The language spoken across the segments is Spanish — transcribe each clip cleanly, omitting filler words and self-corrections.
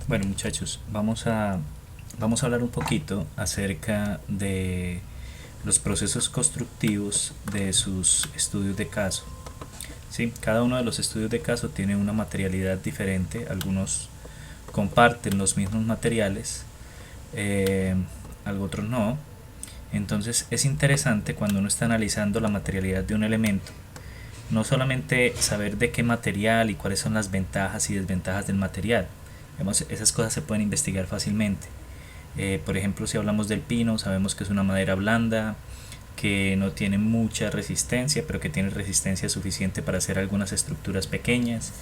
Bueno, muchachos, vamos a hablar un poquito acerca de los procesos constructivos de sus estudios de caso. ¿Sí? Cada uno de los estudios de caso tiene una materialidad diferente. Algunos comparten los mismos materiales, eh, otros no. Entonces es interesante cuando uno está analizando la materialidad de un elemento, no solamente saber de qué material y cuáles son las ventajas y desventajas del material. Esas cosas se pueden investigar fácilmente. Por ejemplo, si hablamos del pino, sabemos que es una madera blanda, que no tiene mucha resistencia, pero que tiene resistencia suficiente para hacer algunas estructuras pequeñas.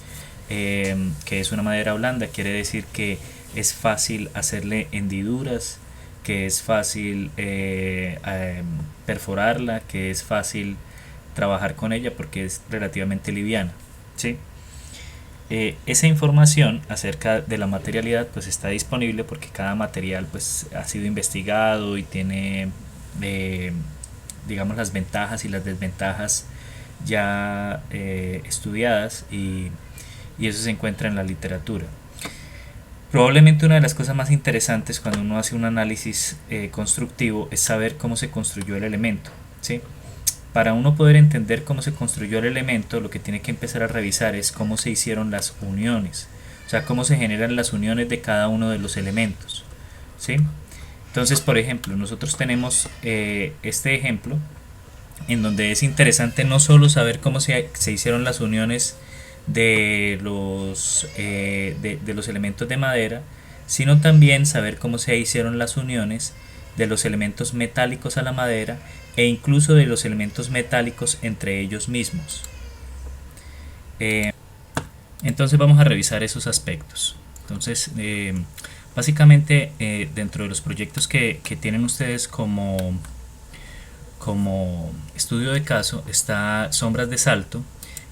Que es una madera blanda, quiere decir que es fácil hacerle hendiduras, que es fácil perforarla, que es fácil trabajar con ella porque es relativamente liviana. ¿Sí? Esa información acerca de la materialidad pues está disponible porque cada material pues ha sido investigado y tiene eh, digamos las ventajas y las desventajas ya estudiadas, y eso se encuentra en la literatura. Probablemente una de las cosas más interesantes cuando uno hace un análisis constructivo es saber cómo se construyó el elemento, ¿sí? Para uno poder entender cómo se construyó el elemento, lo que tiene que empezar a revisar es cómo se hicieron las uniones, o sea, cómo se generan las uniones de cada uno de los elementos, ¿sí? Entonces, por ejemplo, nosotros tenemos este ejemplo en donde es interesante no solo saber cómo se hicieron las uniones de los elementos de madera, sino también saber cómo se hicieron las uniones de los elementos metálicos a la madera e incluso de los elementos metálicos entre ellos mismos. Eh, entonces vamos a revisar esos aspectos. Entonces, básicamente dentro de los proyectos que tienen ustedes como estudio de caso está Sombras de Salto,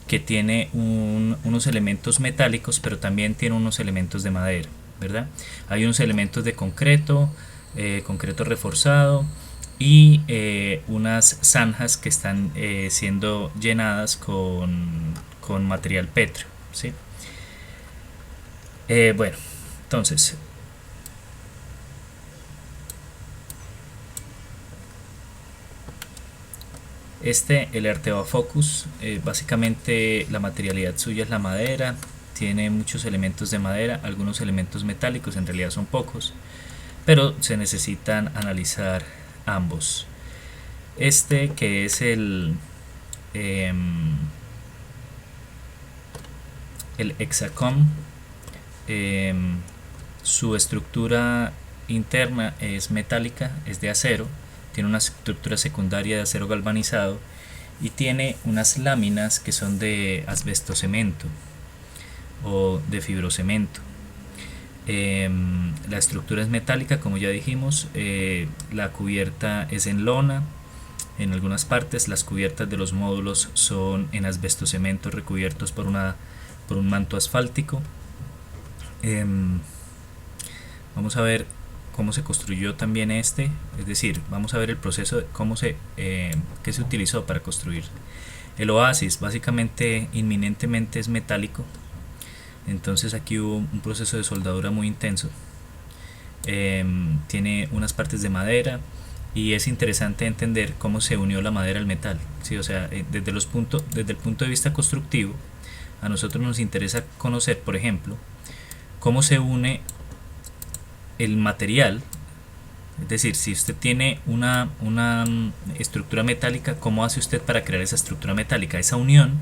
que tiene unos elementos metálicos, pero también tiene unos elementos de madera, ¿verdad? Hay unos elementos de concreto, concreto reforzado, y unas zanjas que están siendo llenadas con material pétreo, ¿sí? Bueno, entonces el Arteva Focus, básicamente la materialidad suya es la madera, tiene muchos elementos de madera, algunos elementos metálicos, en realidad son pocos, pero se necesitan analizar ambos. Que es el Hexacom, su estructura interna es metálica, es de acero, tiene una estructura secundaria de acero galvanizado y tiene unas láminas que son de asbestocemento o de fibrocemento. La estructura es metálica, como ya dijimos. La cubierta es en lona. En algunas partes las cubiertas de los módulos son en asbestocemento recubiertos por un manto asfáltico. Vamos a ver cómo se construyó también es decir, vamos a ver el proceso de qué se utilizó para construir. El Oasis básicamente inminentemente es metálico, entonces aquí hubo un proceso de soldadura muy intenso. Tiene unas partes de madera y es interesante entender cómo se unió la madera al metal, ¿sí? O sea, desde el punto de vista constructivo, a nosotros nos interesa conocer, por ejemplo, cómo se une el material. Es decir, si usted tiene una estructura metálica, ¿cómo hace usted para crear esa estructura metálica? Esa unión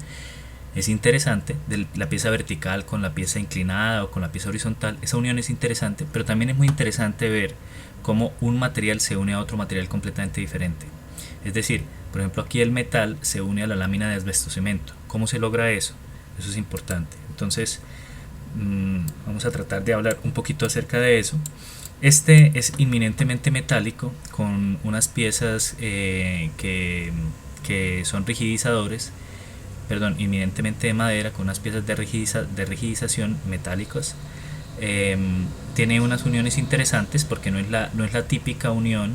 es interesante, de la pieza vertical con la pieza inclinada o con la pieza horizontal. Esa unión es interesante, pero también es muy interesante ver cómo un material se une a otro material completamente diferente. Es decir, por ejemplo, aquí el metal se une a la lámina de asbestocemento. ¿Cómo se logra eso? Eso es importante. Entonces, vamos a tratar de hablar un poquito acerca de eso. Es inminentemente metálico, con unas piezas que son rigidizadores, perdón, inminentemente de madera, con unas piezas de rigidización metálicas. Tiene unas uniones interesantes porque no es la típica unión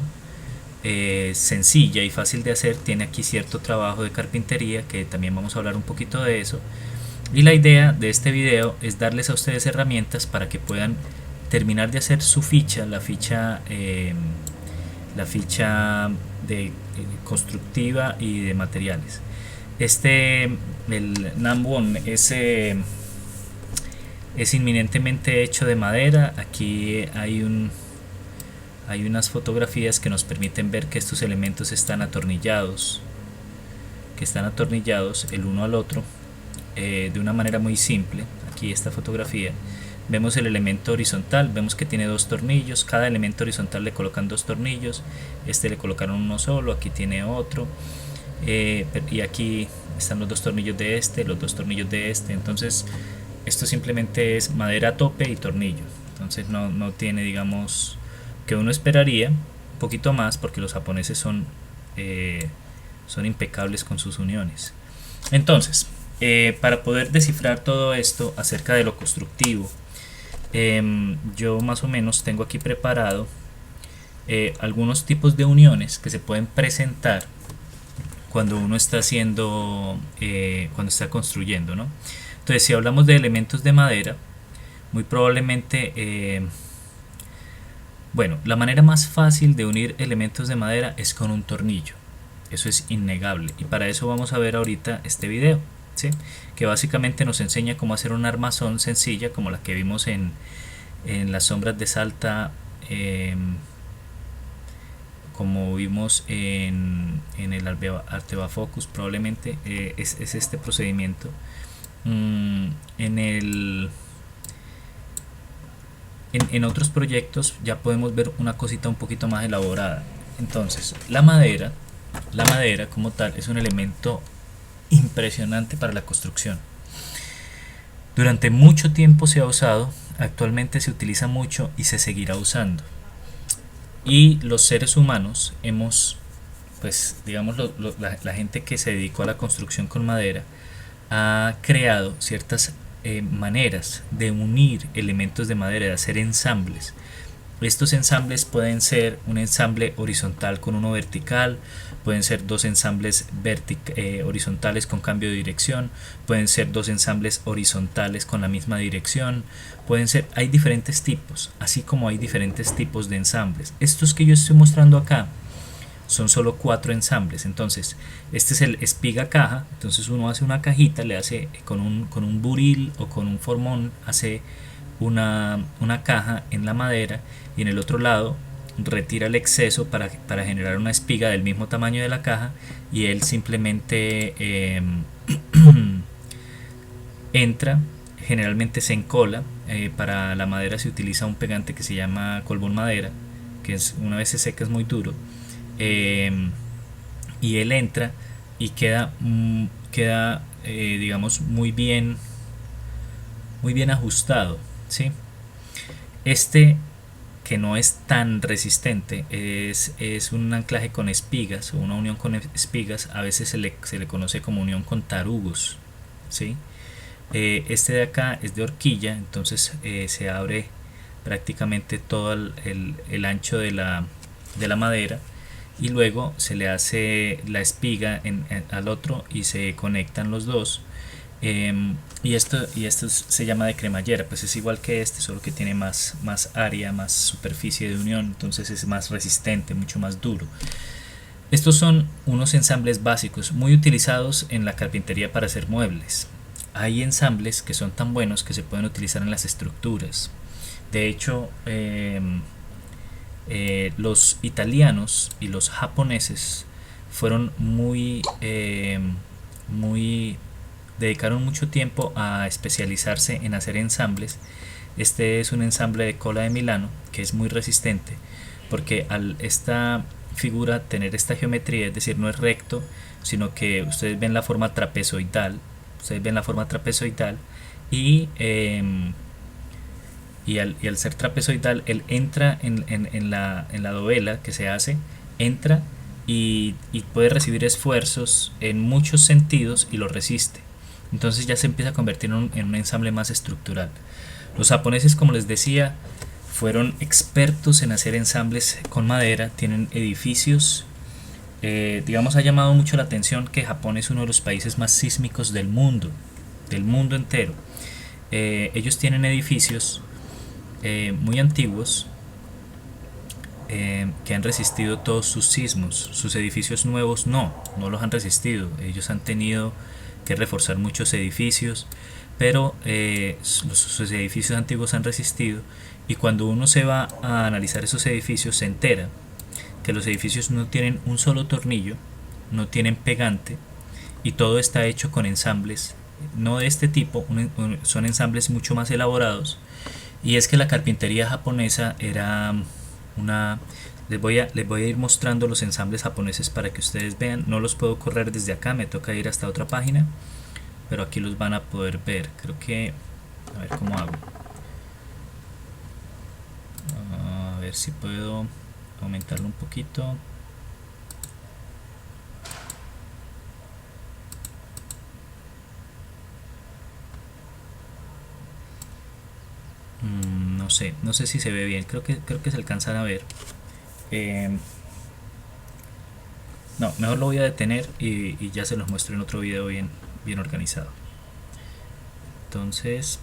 sencilla y fácil de hacer. Tiene aquí cierto trabajo de carpintería, que también vamos a hablar un poquito de eso. Y la idea de este video es darles a ustedes herramientas para que puedan terminar de hacer su ficha, la ficha de constructiva y de materiales. El Namwon es inminentemente hecho de madera. Aquí hay unas fotografías que nos permiten ver que estos elementos están atornillados, el uno al otro, de una manera muy simple. Aquí esta fotografía vemos el elemento horizontal, vemos que tiene dos tornillos, cada elemento horizontal le colocan dos tornillos, le colocaron uno solo, aquí tiene otro, y aquí están los dos tornillos de los dos tornillos de entonces esto simplemente es madera a tope y tornillo. Entonces no tiene, digamos, que uno esperaría un poquito más, porque los japoneses son impecables con sus uniones. Entonces, para poder descifrar todo esto acerca de lo constructivo, yo más o menos tengo aquí preparado algunos tipos de uniones que se pueden presentar cuando uno está cuando está construyendo, ¿no? Entonces, si hablamos de elementos de madera, muy probablemente, bueno, la manera más fácil de unir elementos de madera es con un tornillo. Eso es innegable, y para eso vamos a ver ahorita este video, ¿sí? Que básicamente nos enseña cómo hacer una armazón sencilla como la que vimos en las sombras de Salta, como vimos en el Arteva Focus. Probablemente es este procedimiento. En otros proyectos ya podemos ver una cosita un poquito más elaborada. Entonces, la madera como tal es un elemento impresionante para la construcción. Durante mucho tiempo se ha usado, actualmente se utiliza mucho y se seguirá usando. Y los seres humanos pues digamos la gente que se dedicó a la construcción con madera ha creado ciertas maneras de unir elementos de madera, de hacer ensambles. Estos ensambles pueden ser un ensamble horizontal con uno vertical, pueden ser dos ensambles horizontales con cambio de dirección, pueden ser dos ensambles horizontales con la misma dirección, hay diferentes tipos, así como hay diferentes tipos de ensambles. Estos que yo estoy mostrando acá son solo 4 ensambles. Entonces, este es el espiga caja. Entonces uno hace una cajita, le hace con un buril o con un formón, hace una caja en la madera, y en el otro lado retira el exceso para generar una espiga del mismo tamaño de la caja, y él simplemente entra. Generalmente se encola. Para la madera se utiliza un pegante que se llama colbón madera, que una vez se seca es muy duro, y él entra y queda digamos muy bien ajustado, ¿sí? Que no es tan resistente es un anclaje con espigas, o una unión con espigas. A veces se le conoce como unión con tarugos, ¿sí? Este de acá es de horquilla, entonces se abre prácticamente todo el ancho de la madera, y luego se le hace la espiga al otro y se conectan los dos. Y esto se llama de cremallera, pues es igual que solo que tiene más área, más superficie de unión, entonces es más resistente, mucho más duro. Estos son unos ensambles básicos muy utilizados en la carpintería para hacer muebles. Hay ensambles que son tan buenos que se pueden utilizar en las estructuras. De hecho, los italianos y los japoneses fueron dedicaron mucho tiempo a especializarse en hacer ensambles. Este es un ensamble de cola de Milano que es muy resistente, porque al esta figura tener esta geometría, es decir, no es recto, sino que ustedes ven la forma trapezoidal, y al ser trapezoidal, él entra en la dovela que se hace, entra y puede recibir esfuerzos en muchos sentidos y lo resiste. Entonces ya se empieza a convertir en un ensamble más estructural. Los japoneses, como les decía, fueron expertos en hacer ensambles con madera, tienen edificios. Digamos, ha llamado mucho la atención que Japón es uno de los países más sísmicos del mundo entero. Ellos tienen edificios muy antiguos, que han resistido todos sus sismos. Sus edificios nuevos no los han resistido. Ellos han tenido que reforzar muchos edificios, pero sus edificios antiguos han resistido. Y cuando uno se va a analizar esos edificios, se entera que los edificios no tienen un solo tornillo, no tienen pegante, y todo está hecho con ensambles no de este tipo, son ensambles mucho más elaborados. Y es que la carpintería japonesa era una... les voy a ir mostrando los ensambles japoneses para que ustedes vean. No los puedo correr desde acá, me toca ir hasta otra página, pero aquí los van a poder ver. Creo que... a ver cómo hago. A ver si puedo aumentarlo un poquito. No sé si se ve bien. Creo que se alcanzan a ver. Eh, no, mejor lo voy a detener y ya se los muestro en otro video bien organizado. Entonces,